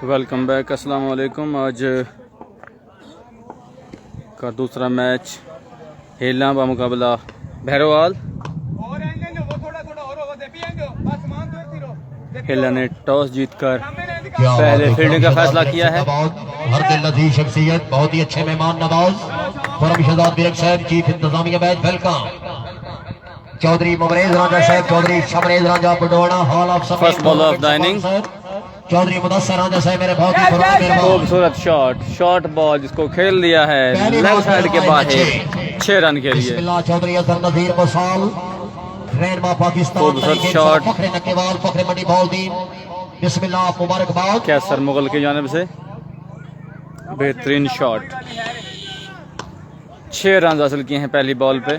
Welcome back, अस्सलाम वालेकुम। आज का दूसरा मैच हेला का मुकाबला भैरवाल। हेला ने टॉस जीतकर पहले फील्डिंग का फैसला किया है। हर दिल नजीर शख्सियत, बहुत ही अच्छे मेहमान नवाज फॉरम शहजाद बिरक साहब, चीफ इंतजामिया मैच वेलकम चौधरी मुमरेज राजा साहब, चौधरी शमरेज राजा बुडोना hall of first ball of the inning, Chaudhary Mudassar Raja साहब मेरे बहुत ही पुराने खूबसूरत शॉट बॉल जिसको खेल दिया है लेफ्ट साइड के बाहर 6 रन के लिए। चौधरी अजहर नजीर बसाल रेनमा पाकिस्तान, खूबसूरत शॉट फखरे नकेवाल, फखरे मंडी बॉलदीन, बिस्मिल्लाह मुबारकबाद कैसर मुगल की जानिब से बेहतरीन शॉट। 6 रन हासिल किए हैं पहली बॉल पे।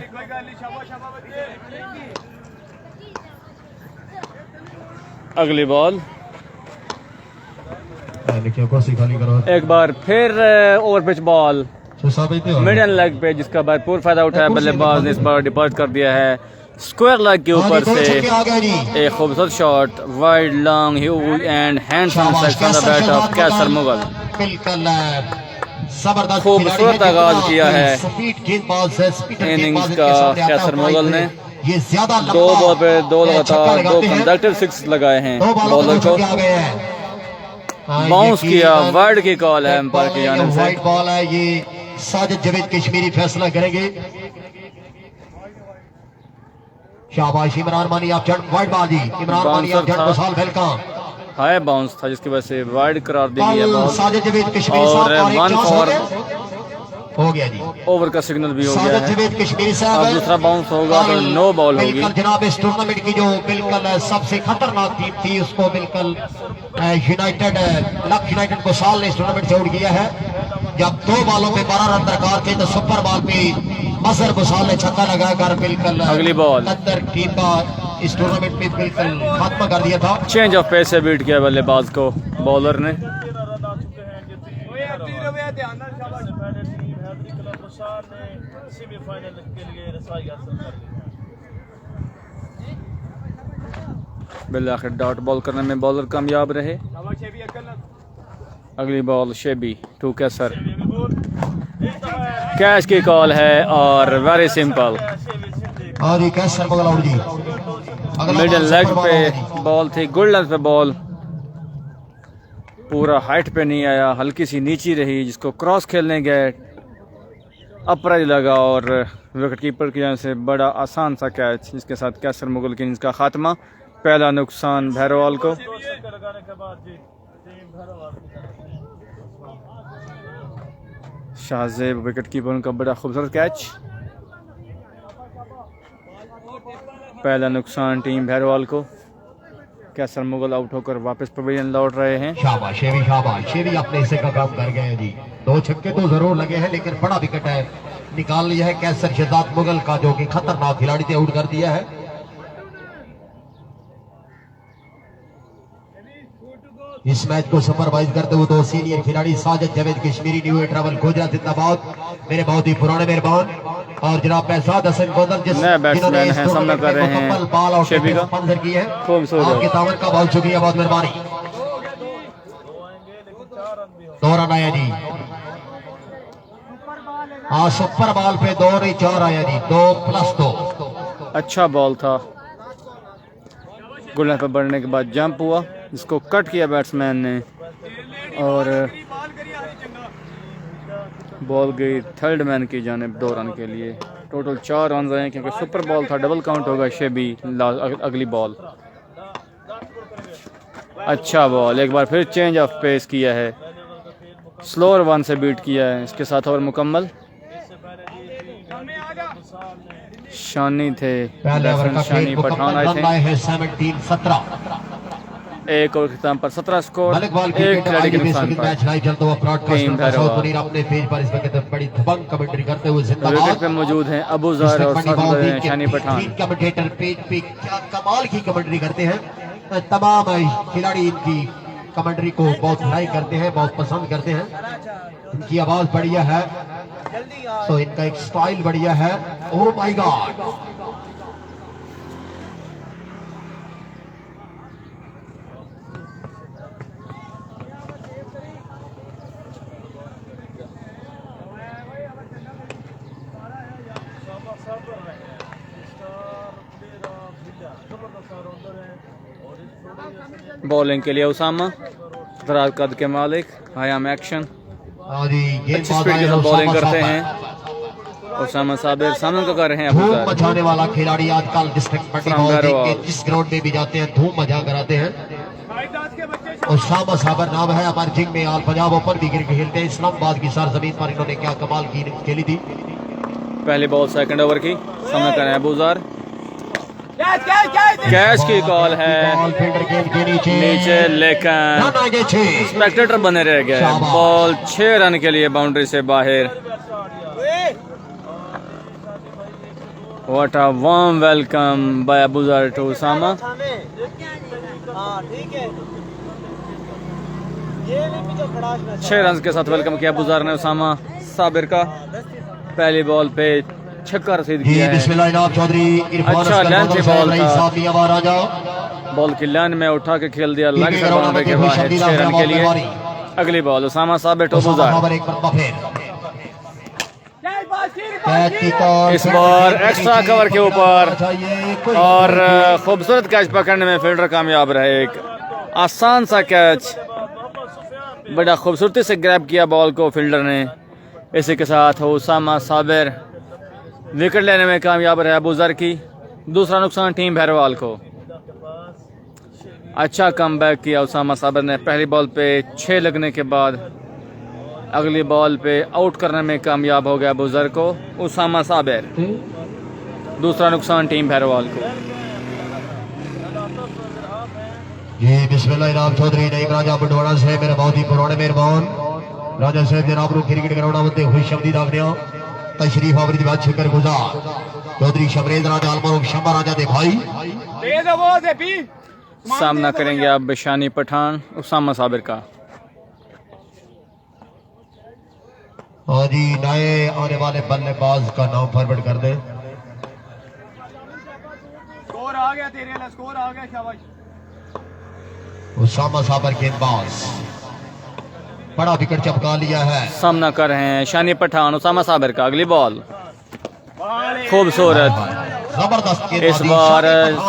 अगली बॉल एक बार फिर over pitch ball medium leg पे, जिसका भरपूर फायदा उठाया बल्लेबाज ने। इस बार डिपॉजिट कर दिया है स्क्वायर लेग के ऊपर से। एक खूबसूरत shot wide long huge and handsome section the bat of Qaiser Mughal. खूबसूरत आगाज किया है इनिंग्स का कैसर मुगल ने। 2 बॉल पे 2 लगातार 2 कंसेक्यूटिव 6 लगाए हैं बॉलर को। बाउंस किया, वाइड की कॉल है एम्पायर की जानिब से। वाइड बॉल है, ये साजिद जावेद कश्मीरी फैसला करेंगे। शाबाश इमरान मानी, आप जड़ वाइड बॉल दी, इमरान मानी आप जड़ बसाल वेलकम। हाई बाउंस था जिसकी वजह से वाइड करार दी गई है बॉल। साजिद जावेद कश्मीरी और 1 फॉर हो गया जी, ओवर का सिग्नल भी हो गया है। जावेद कश्मीरी साहब अब दूसरा बाउंस होगा तो नो बॉल होगी। जनाब इस टूर्नामेंट की जो बिल्कुल सबसे खतरनाक टीम थी, उसको बिल्कुल यूनाइटेड लक यूनाइटेड को साल ने इस टूर्नामेंट से आउट किया है। जब 2 बॉलों पे 12 रन दरकार थे तो सुपर बॉल पे मजहर बुसाल ने छक्का लगाकर बिल्कुल अगली बॉल टीम का इस टूर्नामेंट में बिल्कुल खात्मा कर दिया था। चेंज ऑफ पेस से बीट किया बल्लेबाज को बॉलर ने। बिल आखिर डॉट बॉल करने में बॉलर कामयाब रहे। अगली ball Shebi to Kaiser, catch की कॉल है और वेरी सिंपल मिडिल लेग पे बॉल थी, गुड लेंथ पे बॉल, पूरा हाइट पे नहीं आया, हल्की सी नीची रही, जिसको क्रॉस खेलने गए अपराइज लगा और विकेट कीपर की जानिब से बड़ा आसान सा कैच, जिसके साथ कैसर मुगल की इनिंग्स का खात्मा। पहला नुकसान भैरवाल को। शाहजेब विकेट कीपर उनका बड़ा खूबसूरत कैच। पहला नुकसान टीम भैरवाल को। कैसर मुगल आउट होकर वापस पवेलियन लौट रहे हैं। शाबाश शेवी अपने हिस्से का काम कर गए हैं जी। 2 छक्के तो जरूर लगे हैं, लेकिन बड़ा विकेट है निकाल लिया है कैसर शहजाद मुगल का, जो कि खतरनाक खिलाड़ी थे, आउट कर दिया है। इस मैच को सुपरवाइज करते हुए 2 सीनियर खिलाड़ी साजिद जावेद कश्मीरी, न्यू ट्रैवल गुजरात जिंदाबाद, मेरे बहुत ही पुराने मेहमान, और जनाब पैसाद हसन गोदर जिन्होंने इस टूर्नामेंट में मुकम्मल बॉल आउट स्पॉन्सर की है। आपके तावन का बहुत शुक्रिया, बहुत मेहरबानी। 2 रन आया जी। हाँ, सुपर बॉल पे 2 नहीं 4 आया जी, 2+2। अच्छा बॉल था, गुल्ला पे बढ़ने के बाद जंप हुआ, जिसको कट किया बैट्समैन ने और बॉल गई थर्ड मैन की जानिब 2 रन के लिए। टोटल 4 रन आए क्योंकि सुपर बॉल था, डबल काउंट होगा शेबी। अगली बॉल अच्छा बॉल, एक बार फिर चेंज ऑफ पेस किया है, स्लोअर 1 से बीट किया है। इसके साथ ओवर मुकम्मल। शानी थे, शानी पठान आए थे। 17 एक ओवर खिताब पर 17 स्कोर, एक खिलाड़ी के नुकसान पर टीम भैरवाल। अपने पेज पर इस वक्त बड़ी दबंग कमेंट्री करते हुए विकेट पे मौजूद हैं अबू ज़हर और शानी पठान। कमेंटेटर पेज पे क्या कमाल की कमेंट्री करते हैं। तमाम खिलाड़ी इनकी कमेंट्री को बहुत लाइक करते हैं, बहुत पसंद करते हैं। इनकी आवाज बढ़िया है, तो इनका एक स्टाइल बढ़िया है। ओह माय गॉड, बॉलिंग के लिए उसामा, दराज कद के मालिक, हयाम एक्शन, अच्छी स्पीड के साथ बॉलिंग करते हैं उसामा साबिर। सामने का कर रहे हैं धूम मचाने वाला खिलाड़ी आजकल डिस्ट्रिक्ट जिस ग्राउंड में भी जाते हैं धूम मचा कराते हैं। उसामा साबिर नाम है, अमरजिंग में आल पंजाब ओपन भी क्रिकेट खेलते हैं। इस्लामाबाद की सरजमीन पर इन्होंने क्या कमाल की खेली थी। पहली बॉल सेकंड ओवर की, सामने कर रहे हैं अबूजार, कैच की कॉल है नीचे, लेकिन स्पेक्टेटर बने रह गए। बॉल 6 रन के लिए बाउंड्री से बाहर। What a warm welcome by Abuzar to Usama. 6 run के साथ वेलकम किया अबूजार ने उसामा साबिर का। पहली बॉल पे छक्का रसीद किया है। अच्छा लाइन पे बॉल था, बॉल की लाइन में उठा के खेल दिया लेग से बाउंड्री के बाहर 6 रन के लिए। अगली बॉल उसामा साबिर टू अबूजार। इस बार एक्स्ट्रा कवर के ऊपर और खूबसूरत कैच पकड़ने में फील्डर कामयाब रहे। एक आसान सा कैच, बड़ा खूबसूरती से ग्रैब किया बॉल को फील्डर ने। इसी के साथ उसामा साबिर विकेट लेने में कामयाब रहे अबूजर की। दूसरा नुकसान टीम भैरवाल को। अच्छा कमबैक किया उसामा साबिर ने। पहली बॉल पे 6 लगने के बाद अगली बॉल पे आउट करने में कामयाब हो गया अबूजर को उसामा साबिर। दूसरा नुकसान टीम भैरवाल को। ये बिस्मिल्लाह इनाम चौधरी नईम राजा बंडवाड़ा से मेरे बहुत ही पुराने मेहरबान राजा साहब जनाब रू क्रिकेट ग्राउंड में खुश आमदीद आखने तशरीफ आवरी बात शुक्र गुजार चौधरी शमरेज राजा अलमरूफ शंबा राजा दे भाई। सामना करेंगे आप बिशानी पठान उसामा साबिर का। और जी नए आने वाले बल्लेबाज का नाम फॉरवर्ड कर दे। स्कोर आ गया तेरे लिए, स्कोर आ गया, शाबाश। उसामा साबिर गेंदबाज बड़ा विकेट चपका लिया है। सामना कर रहे हैं शानी पठान उसामा साबिर का। अगली बॉल खूबसूरत, जबरदस्त। इस बार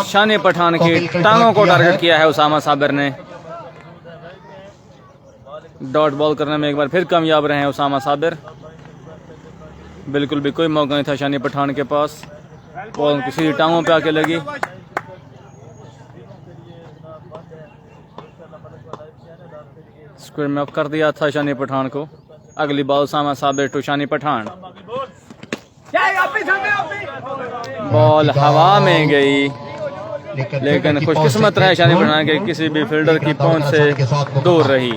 शानी पठान की टांगों को टारगेट किया है उसामा साबिर ने। डॉट बॉल करने में एक बार फिर कामयाब रहे हैं उसामा साबिर। बिल्कुल भी कोई मौका नहीं था शानी पठान के पास। बॉल किसी टांगों पे आके लगी। स्क्वायर में अप कर दिया था शानी पठान को। अगली ball Usama Sabir to Shani Pathan. Ball हवा में गई, लेकिन खुशकिस्मत रहे शानी पठान के, किसी भी फील्डर की पहुंच से दूर रही।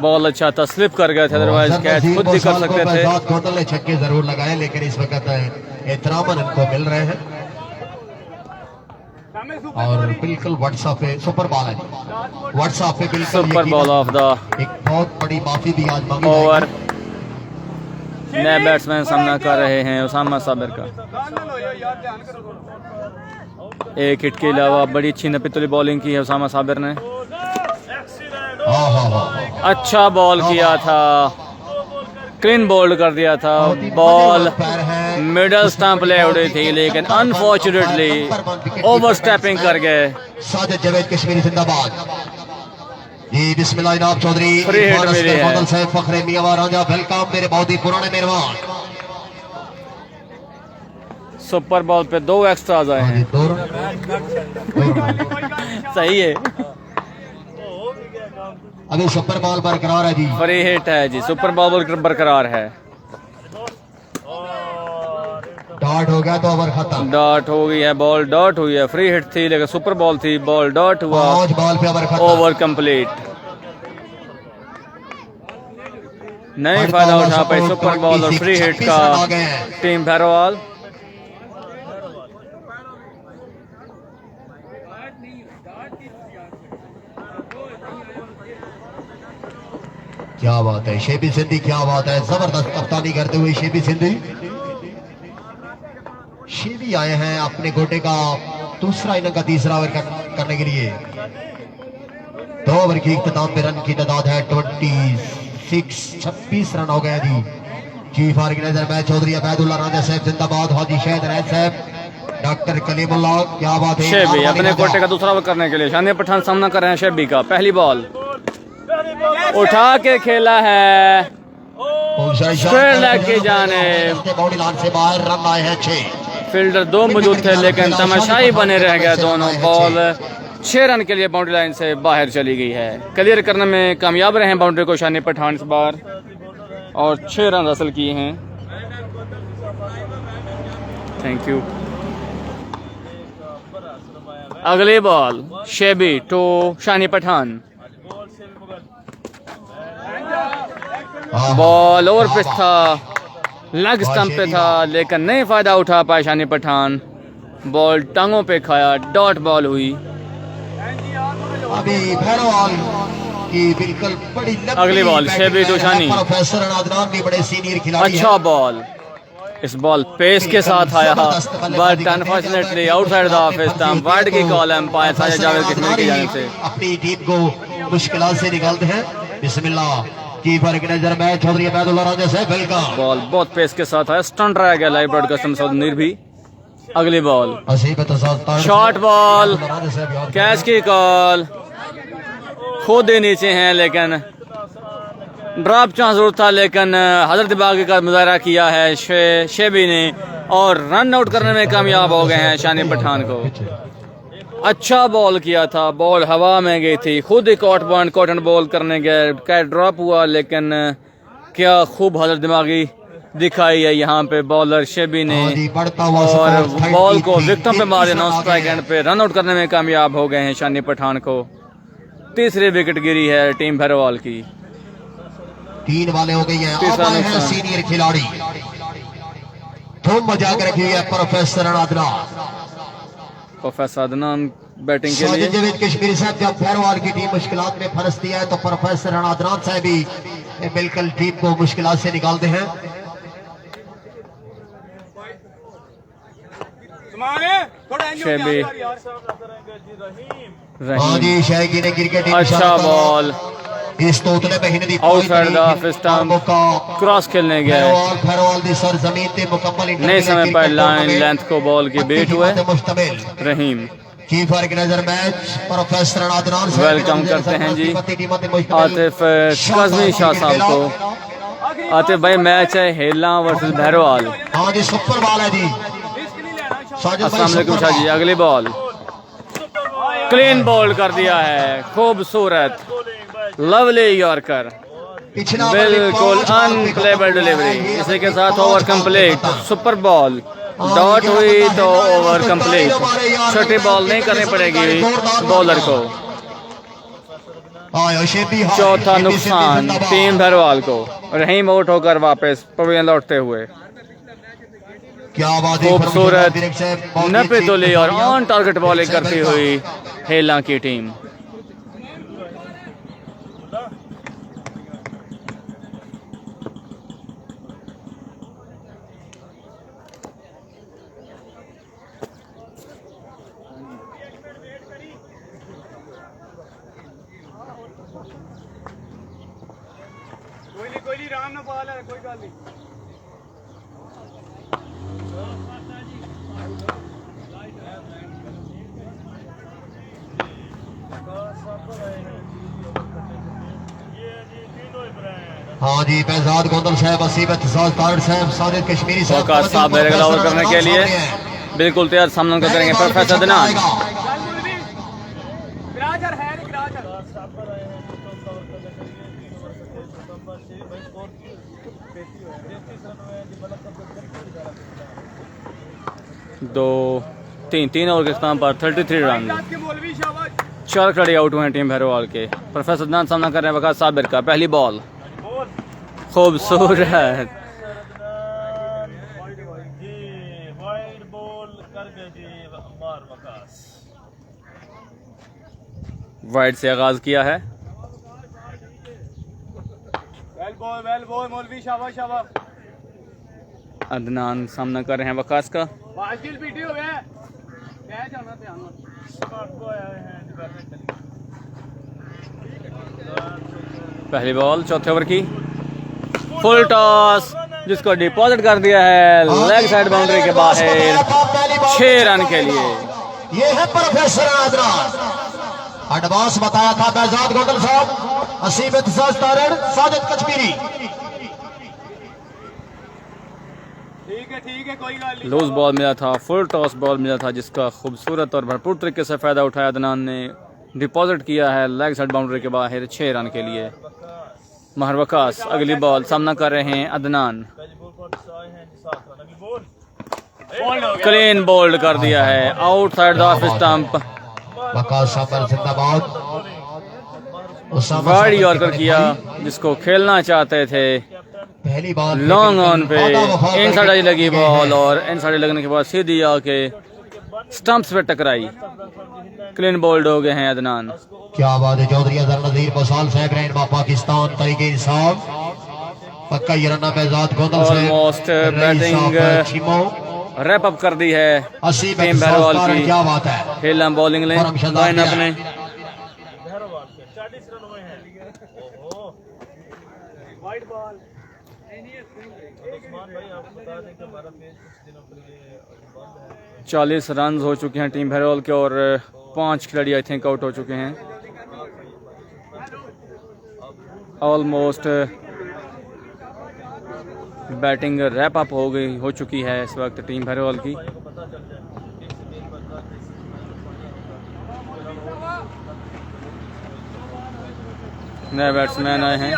बॉल अच्छा था, स्लिप कर गए थे, अदरवाइज कैच खुद भी कर सकते थे। ने छक्के जरूर लगाए, लेकिन इस वक्त एहतराम इनको मिल रहे हैं। और बिल्कुल व्हाट्सएप पे सुपर बॉल है, व्हाट्सएप पे बिल्कुल सुपर बॉल ऑफ द एक बहुत बड़ी माफी भी आज मांगी ओवर। नए बैट्समैन सामना कर रहे हैं उसामा साबिर का। एक हिट के अलावा बड़ी अच्छी नपीतुली बॉलिंग की है उसामा साबिर ने। अच्छा बॉल किया था, क्लीन बोल्ड कर दिया था। बॉल मिडल स्टंप ले उड़ी थी, लेकिन अनफॉर्चुनेटली ओवर स्टेपिंग कर गए। साजिद जावेद कश्मीरी जिंदाबाद। जी बिस्मिल्लाह इनाम चौधरी फ्री हिट मिली है। साहब फखरे मियां राजा वेलकम मेरे बहुत ही पुराने मेहमान। सुपर बॉल पे 2 एक्स्ट्राज आए हैं। सही है, अभी सुपर बॉल बरकरार है जी। फ्री हिट है जी, सुपर बॉल बरकरार है। डॉट हो गया तो ओवर खत्म। डॉट हो गई है, बॉल डॉट हुई है। फ्री हिट थी लेकिन सुपर बॉल थी, बॉल डॉट हुआ। 5 बॉल पे ओवर खत्म। Over complete. नहीं फायदा उठा पाई सुपर बॉल और फ्री हिट का टीम भैरवाल। क्या बात है शेबी सिंधी, क्या बात है, जबरदस्त कप्तानी करते हुए शेबी सिंधी। शेबी आए हैं अपने गोटे का दूसरा इनिंग का तीसरा ओवर करने के लिए। 2 ओवर की इख्तिताम पे रन की तादाद है 26 रन हो गए जी। Chief organizer match Chaudhry Abaidullah Raja Sahab जिंदाबाद, हाजी शहद रैद साहब डॉक्टर कलीमुल्लाह, क्या बात है। शेबी अपने कोटे का दूसरा ओवर करने के लिए शानी पठान सामना कर रहे हैं शेबी का। पहली बॉल उठा के खेला है स्क्वायर लेग की जानिब, बाउंड्री लाइन से बाहर, रन आए हैं 6। फील्डर 2 मौजूद थे लेकिन तमाशाई बने रह गए दोनों। बॉल 6 रन के लिए बाउंड्री लाइन से बाहर चली गई है। क्लियर करने में कामयाब रहे हैं बाउंड्री को शानी पठान इस बार और 6 रन हासिल किए हैं। Thank you. अगली ball Shebi to Shani Pathan. Ball over pitch था, लेग स्टंप पे था लेकिन नहीं फायदा उठा पाए शानी पठान। बॉल टांगों पे खाया, डॉट बॉल हुई। अभी भैरवाल की बिल्कुल बड़ी अगली ball Shebi to Shani. Professor Adnan भी बड़े सीनियर खिलाड़ी अच्छा बॉल, इस बॉल पेस के साथ आया but unfortunately outside the off stump. Wide की कॉल एम्पायर साजिद जावेद कश्मीरी की जानिब से। अपनी टीम को मुश्किलात से निकालते हैं। बिस्मिल्लाह कीपर की नजर में चौधरी अबैदुल्लाह राजा से वेलकम। बॉल बहुत पेस के साथ आया, स्टंट रह गया लाइव ब्रॉडकास्ट में सऊद मुनीर भी। अगली बॉल शॉर्ट बॉल, कैच की कॉल, खुद ही नीचे हैं लेकिन ड्रॉप चांस जरूर था लेकिन हजरत बागी का मुजाहरा किया है शेबी ने और रन आउट करने में कामयाब हो गए हैं शानी पठान को। अच्छा बॉल किया था, बॉल हवा में गई थी, खुद ही कॉटन बॉल करने गए, कैच ड्रॉप हुआ लेकिन क्या खूब हजरत दिमागी दिखाई है यहाँ पे बॉलर शेबी ने और बॉल को विकेटों पे मारे। 9 स्ट्राइक एंड पे रन आउट करने में कामयाब हो गए हैं शानी पठान को। तीसरी विकेट गिरी है टीम भैरवाल की। 3 वाले हो गई हैं। अब आए हैं सीनियर खिलाड़ी, धूम मचा के रखी है professor Adnan. Professor Adnan batting के लिए। जावेद कश्मीरी साहब जब भैरवाल की टीम मुश्किलात में फंसती है तो प्रोफेसर अदनान साहब भी बिल्कुल टीम को मुश्किलात से निकालते हैं। शेबी शायकी ने क्रिकेट अच्छा बॉल इस तोतले महीने the outside the off stump, cross खेलने गए, भैरवाल दी सरजमीन पे मुकम्मल नए समय पर लाइन लेंथ को बॉल की बीट हुए। रहीम कीपर की नजर मैच प्रोफेसर अदनान से वेलकम करते हैं जी आतिफ कज़मी शाह साहब को। आतिफ भाई मैच है हेला वर्सेस भैरवाल। हाँ जी सुपर बॉल है जी। अस्सलाम वालेकुम शाह जी। अगली बॉल क्लीन बॉल कर दिया है, खूबसूरत लवली यॉर्कर, बिल्कुल अनप्लेबल डिलीवरी। इसी के साथ over complete. Super ball dot हुई तो ओवर कंप्लीट। छोटी बॉल नहीं करनी पड़ेगी बॉलर को। चौथा नुकसान टीम भैरवाल को। रहीम आउट होकर वापस पवेलियन लौटते हुए। खूबसूरत नपे तुली और ऑन टारगेट बॉलिंग करती हुई हेला की टीम। कोई राम ना पाल है, कोई गल नहीं। हाँ जी फैजाद गोंदल साहब, असीबत तारड़ साहब, साजिद कश्मीरी साहब मेरे ओवर करने के लिए बिल्कुल तैयार सामना करेंगे प्रोफेसर अदनान। तीन ओवर के स्थान पर 33 रन। 4 खिलाड़ी आउट हुए हैं टीम भैरवाल के। प्रोफेसर अदनान सामना कर रहे हैं वकास साबिर का। पहली बॉल खूबसूरत वाइड से आगाज किया है। वेल बॉल मौलवी, शाबाश शाबाश। अदनान सामना कर रहे हैं वकास का। पीटी हो गया, पहली बॉल चौथे ओवर की। फुल टॉस जिसको डिपॉजिट कर दिया है लेग साइड बाउंड्री के बाहर 6 रन के लिए। ये है प्रोफेसर अदनान। एडवांस बताया था बेजाद गोगल साहब। असीम इत्तेसास तारड़ साजिद कश्मीरी। ठीक है कोई बात नहीं। लूज बॉल मिला था, फुल टॉस बॉल मिला था, जिसका खूबसूरत और भरपूर तरीके से फ़ायदा उठाया अदनान ने। डिपॉजिट किया है लेग साइड बाउंड्री के बाहर 6 रन के लिए। महर वकास अगली बॉल सामना कर रहे हैं अदनान। क्लीन बोल्ड कर दिया है outside the off stump. Wide yorker किया, जिसको खेलना चाहते थे। पहली बार लॉन्ग ऑन पे इन साइड लगी बॉल और इन साइड लगने के बाद सीधी आके स्टंप्स पे टकराई। क्लीन बोल्ड हो गए हैं अदनान। क्या बात है। चौधरी अजहर नजीर बसाल साहब रैन पाकिस्तान तरीके इंसाफ पक्का ये रन बेजाद गोंदल से ऑलमोस्ट बैटिंग रैप अप कर दी है टीम बहरवाल की। क्या बात है। हेला बॉलिंग ले लाइनअप ने वाइट बॉल 40 रन हो चुके हैं टीम बहरवाल के और 5 खिलाड़ी आई थिंक आउट हो चुके हैं। ऑलमोस्ट बैटिंग रैप अप हो चुकी है इस वक्त टीम बहरवाल की। नए बैट्समैन आए हैं,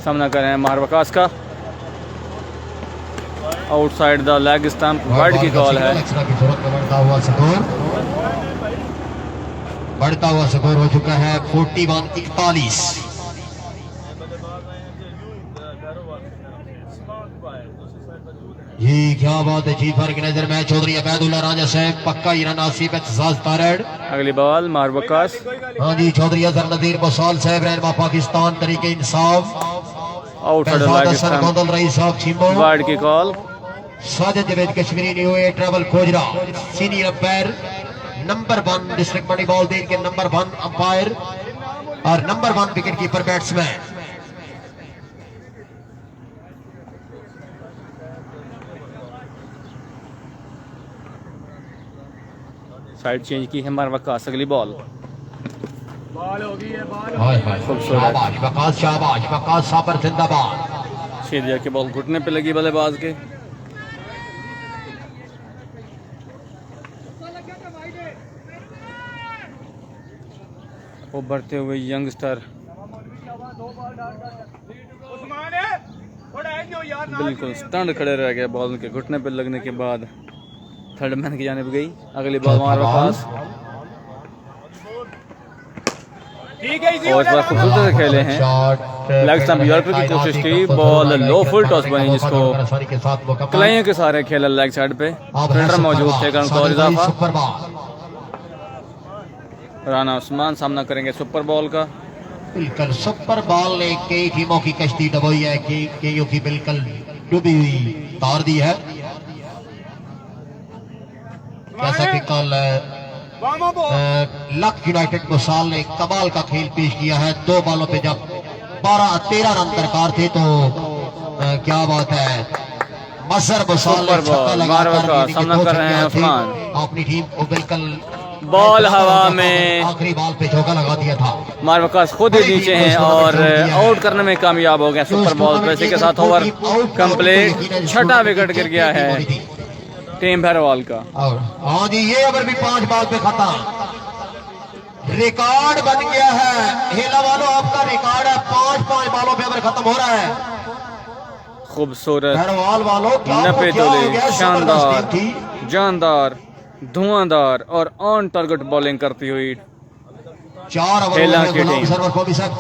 सामना कर रहे हैं महर वकास का। Outside the leg stump, wide की कॉल है। बढ़ता हुआ स्कोर हो चुका है 41-41। जी क्या बात है। जी फर्क नजर में चौधरी अबैदुल्ला राजा साहब पक्का ही रन आसिफ इत्तेसास तारड़। अगली बॉल महर वकास। हाँ जी चौधरी अजहर नजीर बसाल साहब रहनमा Pakistan Tehreek Insaf. Outside the leg stump, रही साहब छिमो वाइड की call. Sajid Javed Kashmiri new A travel खोजरा senior umpire number 1 district Mandi ball then के नंबर 1 अंपायर और number 1 wicket keeper batsman. Side change की है महर वकास। अगली बॉल हो गई है बॉल। शाबाश वकास, शाबाश वकास साबर जिंदाबाद। सीधिया की बॉल घुटने पे लगी बल्लेबाज के। उभरते हुए यंगस्टर बिल्कुल स्टैंड खड़े रह गए बॉल के घुटने पे लगने के बाद। थर्ड मैन की जानिब गई। अगली बॉल महर वकास। और इस बार खूबसूरत से खेले हैं। लेग स्टंप यॉर्कर की कोशिश की, बॉल लो फुल टॉस बनी, जिसको कलाइयों के सारे खेला लेग साइड पे। फील्डर मौजूद थे, रन का और इजाफा। राना उस्मान सामना करेंगे सुपर बॉल का। बिल्कुल सुपर बॉल ने कई टीमों की कश्ती डबोई है, कईयों की बिल्कुल डूबी हुई तार दी है। जैसा कि कल लक यूनाइटेड बसाल ने कमाल का खेल पेश किया है। 2 बॉलों पे जब 12-13 रन दरकार थे तो क्या बात है। मसर बसाल ने छक्का लगाकर सामना कर रहे हैं उस्मान। अपनी टीम को बिल्कुल बॉल हवा में आखिरी बॉल पे चौका लगा दिया था। महर वकास खुद ही नीचे हैं और आउट करने में कामयाब हो गए सुपर बॉल पे। इसी के साथ ओवर कंप्लीट। छठा विकेट गिर गया है टीम बहरवाल का। हाँ जी ये ओवर भी 5 बॉल पे खत्म। रिकॉर्ड बन गया है हेला वालों, आपका रिकॉर्ड है 5 बॉलों पे ओवर खत्म हो रहा है। खूबसूरत बहरवाल वालों 90 तोले शानदार जानदार धुआंधार और ऑन टारगेट बॉलिंग करती हुई 4 ओवर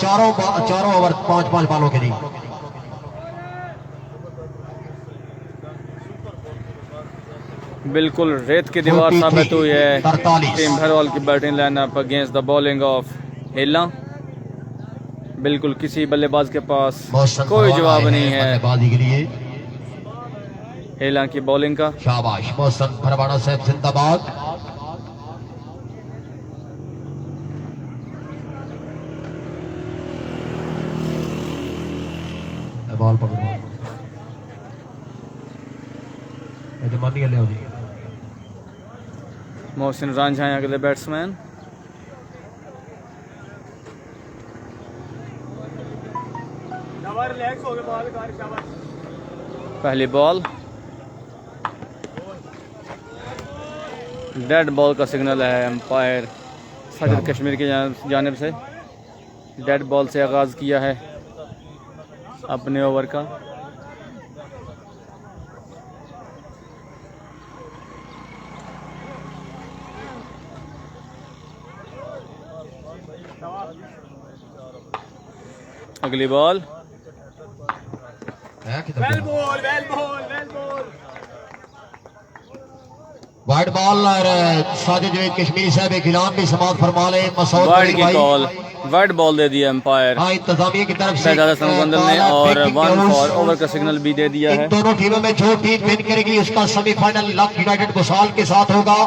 चारों ओवर 5 बॉलों के लिए। बिल्कुल रेत की दीवार साबित हुई है टीम बहरवाल की batting lineup against the bowling of Hela. बिल्कुल किसी बल्लेबाज के पास कोई जवाब नहीं है हेला की बॉलिंग का। शाबाश मोहसन फरवाना साहब जिंदाबाद। बॉल पकड़ो। यजमानी ले जी। मोहसिन रांझा हैं अगले बैट्समैन। रिलैक्स हो गए बॉल कर शाबाश। पहली बॉल, डेड बॉल का सिग्नल है एम्पायर साजिद कश्मीर की जानिब से। डेड बॉल से आगाज़ किया है अपने ओवर का। अगली ball, well ball well ball well ball. Wide ball और साजिद जवेद कश्मीरी साहब एक ऐलान भी समाप्त फरमा ले। मसूद वाइड की कॉल, वाइड बॉल दे दिया एम्पायर हाँ इंतजामिया की तरफ से शहजाद हसन मुकंदर ने और 1 फॉर ओवर का सिग्नल भी दे दिया है। इन दोनों टीमों में जो टीम विन करेगी उसका सेमीफाइनल लक यूनाइटेड भोसाल के साथ होगा।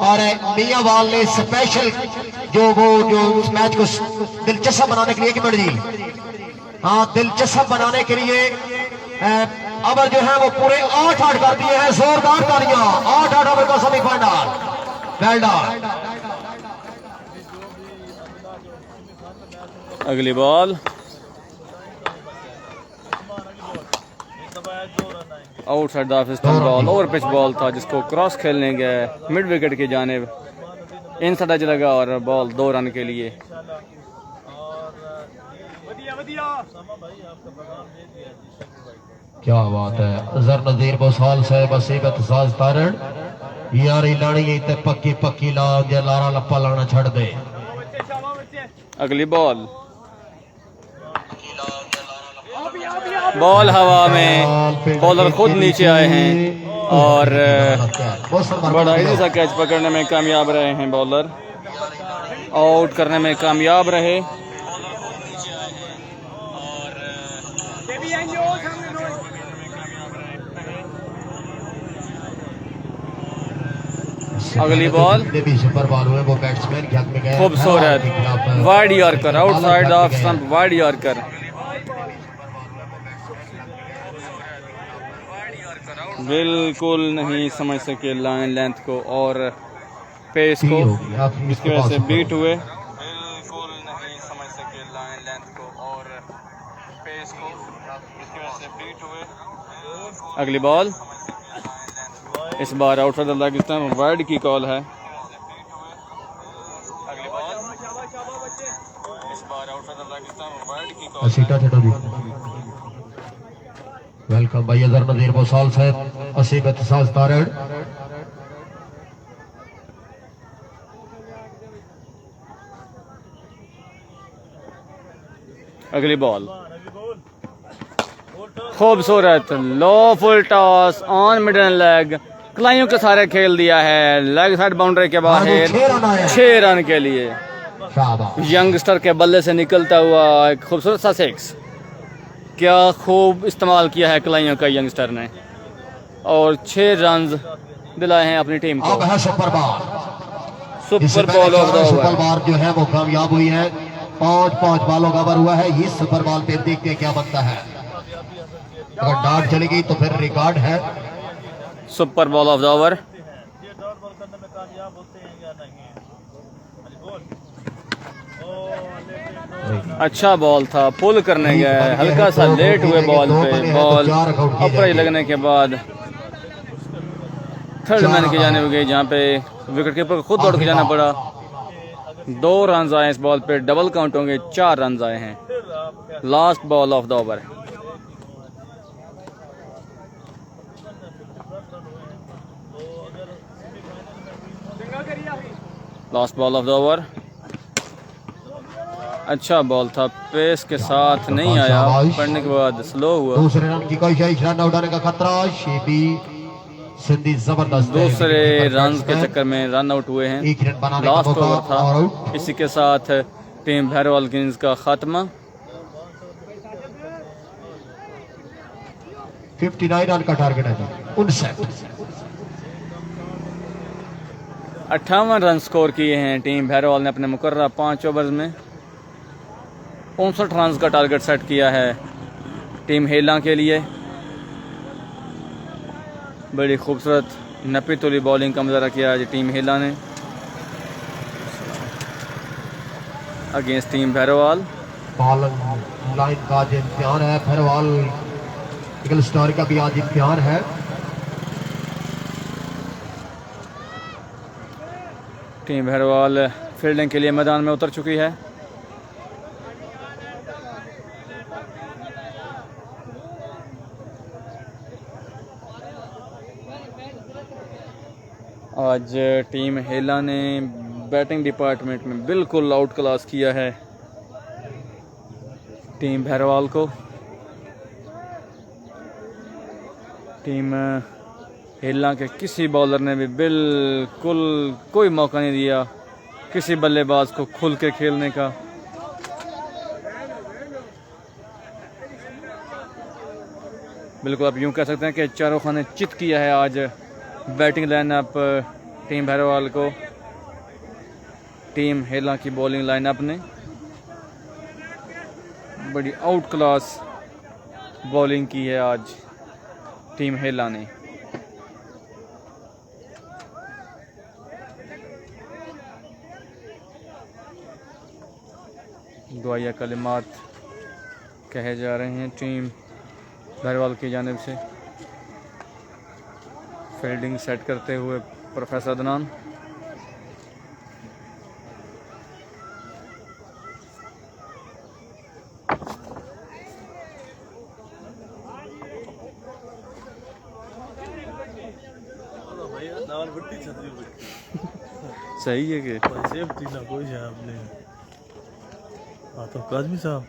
और मियांवाल ने स्पेशल जो इस मैच को दिलचस्प बनाने के लिए हाँ दिलचस्प बनाने के लिए ओवर जो है वो पूरे 8-8 कर दिए हैं। जोरदार तालियां। 8-8 ओवर का सेमीफाइनल। Well done. अगली ball, outside the off stump ball, over pitch ball था जिसको क्रॉस खेलने गए मिड विकेट की जानिब, इनसाइड एज लगा और बॉल 2 रन के लिए। क्या बात है। अजहर नजीर भोसाल साहब असीब एतजाज तारण यार लानी ते पक्की पक्की ला जे लारा लप्पा लाना छड़ दे। अगली बॉल, बॉल हवा में, बॉलर खुद नीचे आए हैं और बड़ा इजी सा कैच पकड़ने में कामयाब रहे हैं। बॉलर आउट करने में कामयाब रहे। अगली बॉल, भी सुपर बॉल हुए वो बैट्समैन के हक में गए। खूबसूरत wide yorker, outside off stump wide yorker. बिल्कुल नहीं समझ सके लाइन लेंथ को और पेस को, जिसकी वजह से बीट हुए। बिल्कुल नहीं समझ सके लाइन लेंथ को और पेस को, जिसकी वजह से बीट हुए। अगली बॉल, इस बार outside the leg stump wide की कॉल है। अगली बॉल, इस बार outside the leg stump wide की कॉल है। वेलकम भाई अजहर नजीर भोसाल साहब असीब एतजाज तारण। अगली बॉल, खूबसूरत low full toss on middle leg, कलाइयों के सारे खेल दिया है। लेग साइड बाउंड्री के बाहर 6 रन के लिए। यंगस्टर के बल्ले से निकलता हुआ एक खूबसूरत सा 6। क्या खूब इस्तेमाल किया है कलाइयों का यंगस्टर ने और 6 रन दिलाए हैं अपनी टीम को। अब है super ball. Super ball of the over जो है वो कामयाब हुई है। 5 बॉलों का ओवर हुआ है। ये सुपर बॉल पे देखते हैं क्या बनता है। अगर डार्ट चलेगी तो फिर रिकॉर्ड है। Super ball of the over. अच्छा बॉल था, पुल करने गए, हल्का सा लेट हुए बॉल पे। बॉल अप्राइज लगने के बाद थर्ड मैन की जाने गई, जहाँ पे विकेट कीपर को खुद दौड़ के जाना पड़ा। 2 रन आए इस बॉल पे, डबल काउंट होंगे। 4 रन आए हैं। Last ball of the over. Last ball of the over. अच्छा बॉल था, पेस के साथ नहीं आया, पड़ने के बाद स्लो हुआ। दूसरे रन की कोशिश, रन उठाने का खतरा। शेबी सिंधी जबरदस्त दूसरे रन के चक्कर में रन आउट हुए हैं। लास्ट ओवर था। इसी के साथ टीम भैरवाल किंग्स का खात्मा। 59 रन का टारगेट है। 58 रन स्कोर किए हैं टीम भैरवाल ने अपने मुकर्रर 5 ओवर्स में। 59 रन का टारगेट सेट किया है टीम हेला के लिए। बड़ी खूबसूरत नपी तुली बॉलिंग का मुजाहरा किया आज टीम हेला ने अगेंस्ट टीम भैरवाल। बॉलिंग लाइन का आज इम्तिहान है, भैरवाल ईगल स्टार का भी आज इम्तिहान है। टीम भैरवाल फील्डिंग के लिए मैदान में उतर चुकी है। आज टीम हेला ने बैटिंग डिपार्टमेंट में बिल्कुल आउट क्लास किया है टीम भैरवाल को। टीम हेला के किसी बॉलर ने भी बिल्कुल कोई मौका नहीं दिया किसी बल्लेबाज को खुल के खेलने का। बिल्कुल आप यूं कह सकते हैं कि चारों खाने चित किया है आज बैटिंग लाइनअप टीम भैरवाल को टीम हेला की बॉलिंग लाइनअप ने। बड़ी आउट क्लास बॉलिंग की है आज टीम हेला ने। दुआया कलिमात कहे जा रहे हैं टीम भैरवाल की जानिब से। फील्डिंग सेट करते हुए प्रोफेसर अदनान। सही है कि सेफ्टी ना कोई है आपने तो काजमी साहब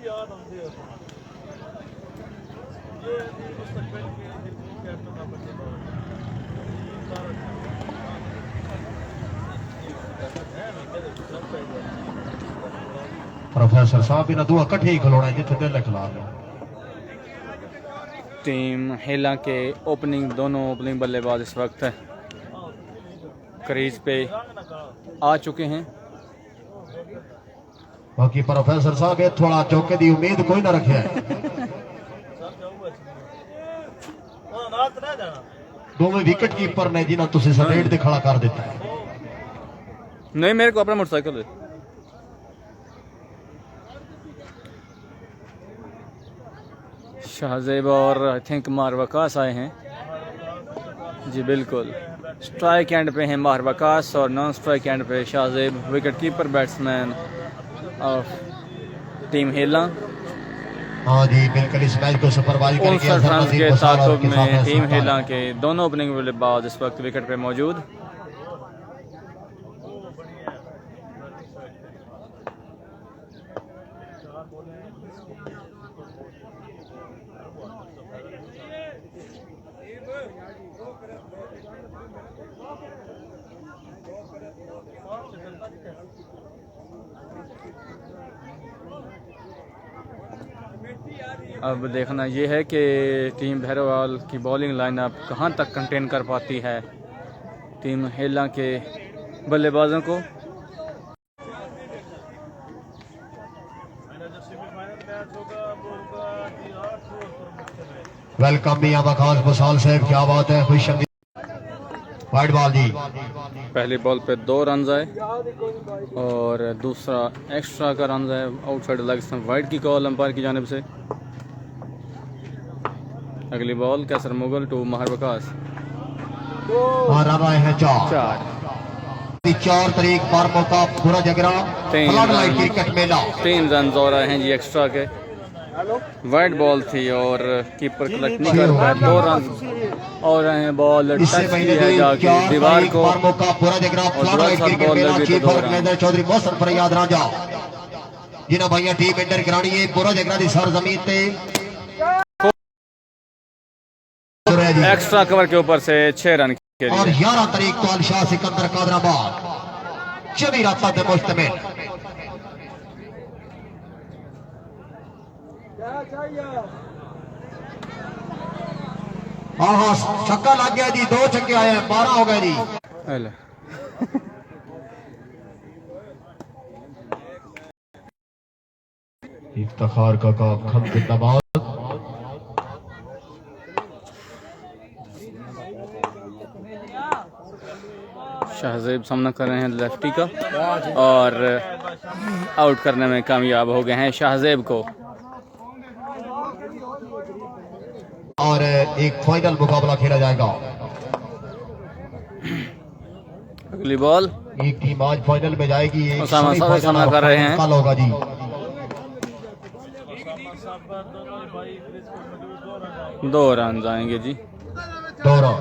याद आते हैं ये मुस्तकबिल के कैप्टन का बच्चे प्रोफेसर साहब इन्हें दुआ कट्ठे ही खिलौना जिथे दिल खिला रहे। टीम हेला के दोनों ओपनिंग बल्लेबाज इस वक्त क्रीज पे आ चुके हैं। बाकी प्रोफेसर साहब ये थोड़ा चौके की उम्मीद कोई ना रखे। दोनों विकेट कीपर ने जिन्हें तुसी सरेट ते खड़ा कर दिता है। नहीं मेरे को अपना मोटरसाइकिल है। शाहजेब और आई थिंक मारवकास आए हैं जी। बिल्कुल स्ट्राइक एंड पे हैं मारवकास और नॉन स्ट्राइक एंड पे Shahzeb wicket keeper batsman of team Hela. हाँ जी बिल्कुल इस मैच को सुपरवाइज करके 59 रन के ताकुब में टीम हेला के दोनों ओपनिंग बल्लेबाज इस वक्त विकेट पे मौजूद। अब देखना यह है कि टीम भैरवाल की बॉलिंग लाइनअप कहां तक कंटेन कर पाती है टीम हेला के बल्लेबाजों को। वेलकम मियां बखास बसाल साहब, क्या बात है, खुश वाइड बॉल जी। पहली बॉल पे 2 रन आए और दूसरा एक्स्ट्रा का रन आए आउटसाइड लेग स्टंप वाइड की कॉल अंपायर की जानिब से। अगली बॉल कैसर मुगल टू महर वकास और रन आए हैं 4 तारीख पर मौका पूरा जगरा क्रिकेट मेला। 3 रन और आए हैं जी एक्स्ट्रा के। वाइड बॉल थी और कीपर कलेक्ट नहीं कर पाया। 2 रन और आए हैं। बॉल टच की है जाके दीवार को और बॉल लगी तो 2 रन। चौधरी मोहसन फरियाद राजा जिन्हें भैया टीम इंटर करानी है पूरा जगरा की सरजमीन पे एक्स्ट्रा कवर के ऊपर से 6 रन के और लिए। 11 तारीख को अलशाह सिकंदर कादराबाद जमीरा पे मुश्तमिल। हाँ छक्का लग गया जी, 2 छक्के आए हैं, 12 हो गए जी। हेलो इफ्तिखार का खम के दबाव। शाहजेब सामना कर रहे हैं लेफ्टी का और आउट करने में कामयाब हो गए हैं शाहजेब को। और एक फाइनल मुकाबला खेला जाएगा। अगली बॉल एक टीम आज फाइनल में जाएगी, एक उसामा साहब सेमीफाइनल सामना कर रहे हैं। कल होगा जी। दो रन आएंगे जी। 2 रन।